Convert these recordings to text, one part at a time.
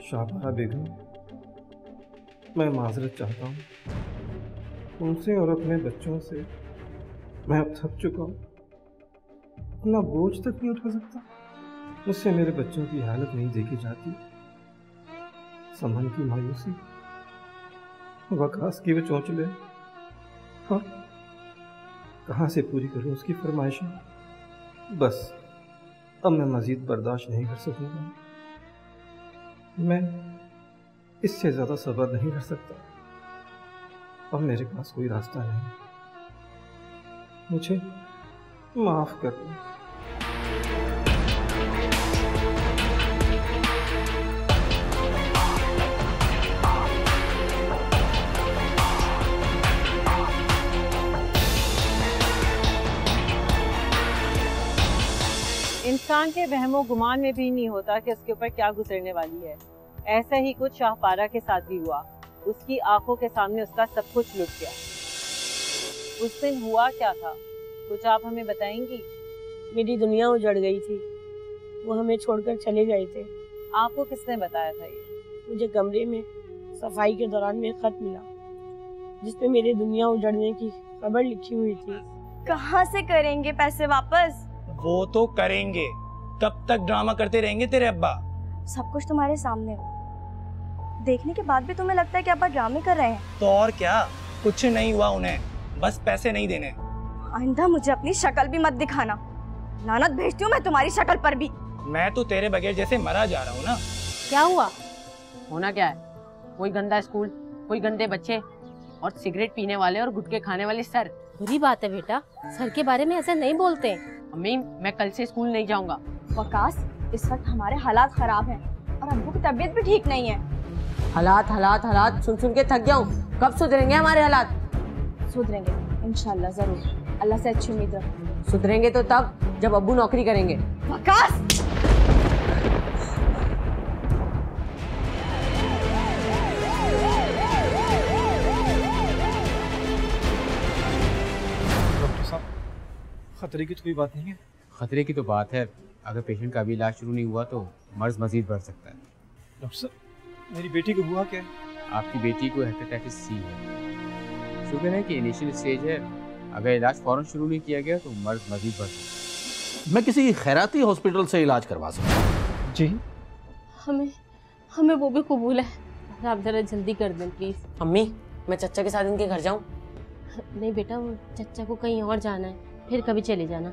शाहबारा बेगम, मैं माजरत चाहता हूँ तुमसे और अपने बच्चों से। मैं अब थक चुका हूँ, अपना बोझ तक नहीं उठा सकता। मुझसे मेरे बच्चों की हालत नहीं देखी जाती। समन की मायूसी, वकास की वो चौंचले, और कहाँ से पूरी करूँ उसकी फरमाइशें। बस अब मैं मजीद बर्दाश्त नहीं कर सकूंगा। मैं इससे ज्यादा सब्र नहीं कर सकता। अब मेरे पास कोई रास्ता नहीं। मुझे माफ कर दो। इंसान के वहमो गुमान में भी नहीं होता कि उसके ऊपर क्या गुजरने वाली है। ऐसा ही कुछ शाहपारा के साथ भी हुआ। उसकी आंखों के सामने उसका सब कुछ लुट गया। उस दिन हुआ क्या था, कुछ आप हमें बताएंगी? मेरी दुनिया उजड़ गई थी, वो हमें छोड़कर चले गए थे। आपको किसने बताया था ये? मुझे कमरे में सफाई के दौरान में खत मिला जिसमें मेरी दुनिया उजड़ने की खबर लिखी हुई थी। कहाँ से करेंगे पैसे वापस? वो तो करेंगे, कब तक ड्रामा करते रहेंगे तेरे अब्बा? सब कुछ तुम्हारे सामने हो, देखने के बाद भी तुम्हें लगता है कि अब्बा ड्रामे कर रहे हैं? तो और क्या, कुछ नहीं हुआ उन्हें, बस पैसे नहीं देने। आइंदा मुझे अपनी शक्ल भी मत दिखाना, लानत भेजती हूँ मैं तुम्हारी शक्ल पर भी। मैं तो तेरे बगैर जैसे मरा जा रहा हूँ ना। क्या हुआ? होना क्या है? कोई गंदा स्कूल, कोई गंदे बच्चे और सिगरेट पीने वाले और गुटखे खाने वाले सर। बुरी बात है बेटा, सर के बारे में ऐसा नहीं बोलते। अम्मी, मैं कल से स्कूल नहीं जाऊंगा। वकास, इस वक्त हमारे हालात खराब हैं और अब्बू की तबीयत भी ठीक नहीं है। हालात हालात हालात सुन सुन के थक गया हूँ। कब सुधरेंगे हमारे हालात? सुधरेंगे इंशाल्लाह, जरूर। अल्लाह से अच्छी उम्मीद रखो। सुधरेंगे तो तब जब अब्बू नौकरी करेंगे। वकास! खतरे की तो कोई बात नहीं है। खतरे की तो बात है, अगर पेशेंट का अभी इलाज शुरू नहीं हुआ तो मर्ज मजीद बढ़ सकता है। डॉक्टर साहब, मेरी बेटी को हुआ क्या है? आपकी बेटी को हेपेटाइटिस सी है। शुक्र है कि इनिशियल स्टेज है, अगर इलाज फौरन शुरू नहीं किया गया तो मर्ज मजीद बढ़ सकता है। मैं किसी खैराती हॉस्पिटल से इलाज करवा सकता हूँ। जी, हमें वो भी कबूल है, आप जरा जल्दी कर दें प्लीज। अम्मी, मैं चच्चा के साथ इनके घर जाऊँ? नहीं बेटा, वो चच्चा को कहीं और जाना है, फिर कभी चले जाना।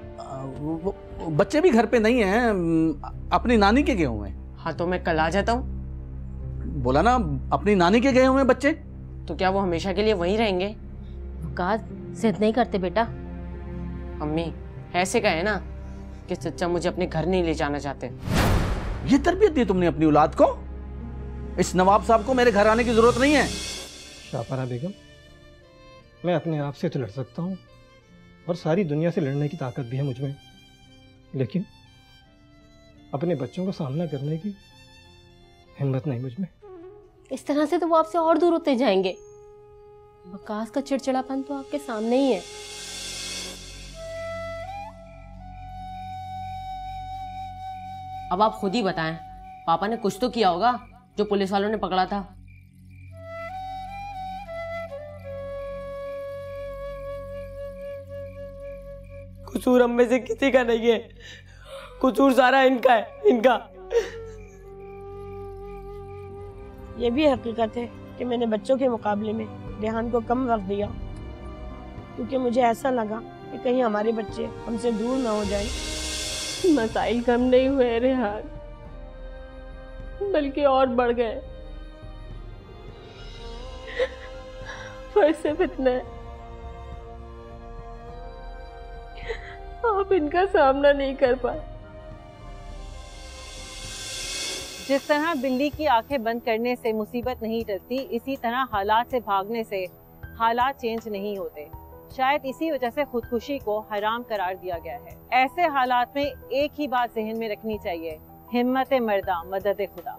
वो बच्चे भी घर पे नहीं हैं, अपनी नानी के गए हुए हैं। हाँ तो मैं कल आ जाता हूँ। बोला ना, अपनी नानी के गए हुए हैं बच्चे। तो क्या वो हमेशा के लिए वहीं रहेंगे? वकास, जिद नहीं करते बेटा। अम्मी, ऐसे कहे ना कि चच्चा मुझे अपने घर नहीं ले जाना चाहते। ये तरबियत दी तुमने अपनी औलाद को? इस नवाब साहब को मेरे घर आने की जरूरत नहीं है। शाहपारा बेगम, मैं अपने आप से तो लड़ सकता हूँ और सारी दुनिया से लड़ने की ताकत भी है मुझ में, लेकिन अपने बच्चों का सामना करने की हिम्मत नहीं मुझ में। इस तरह से तो वो आपसे और दूर होते जाएंगे। वकास का चिड़चिड़ापन तो आपके सामने ही है। अब आप खुद ही बताएं, पापा ने कुछ तो किया होगा जो पुलिस वालों ने पकड़ा था। कसूर हम में से किसी का नहीं है, कसूर सारा इनका है, इनका। ये भी हकीकत है कि मैंने बच्चों के मुकाबले में रेहान को कम वक्त दिया, क्योंकि मुझे ऐसा लगा कि कहीं हमारे बच्चे हमसे दूर ना हो जाएं। मसाइल कम नहीं हुए रेहान, बल्कि और बढ़ गए। फर्ज फितना है, आप इनका सामना नहीं कर पाए। जिस तरह बिल्ली की आंखें बंद करने से मुसीबत नहीं टलती, इसी तरह हालात से भागने से हालात चेंज नहीं होते। शायद इसी वजह से खुदकुशी को हराम करार दिया गया है। ऐसे हालात में एक ही बात जहन में रखनी चाहिए, हिम्मत मर्दा मदद खुदा।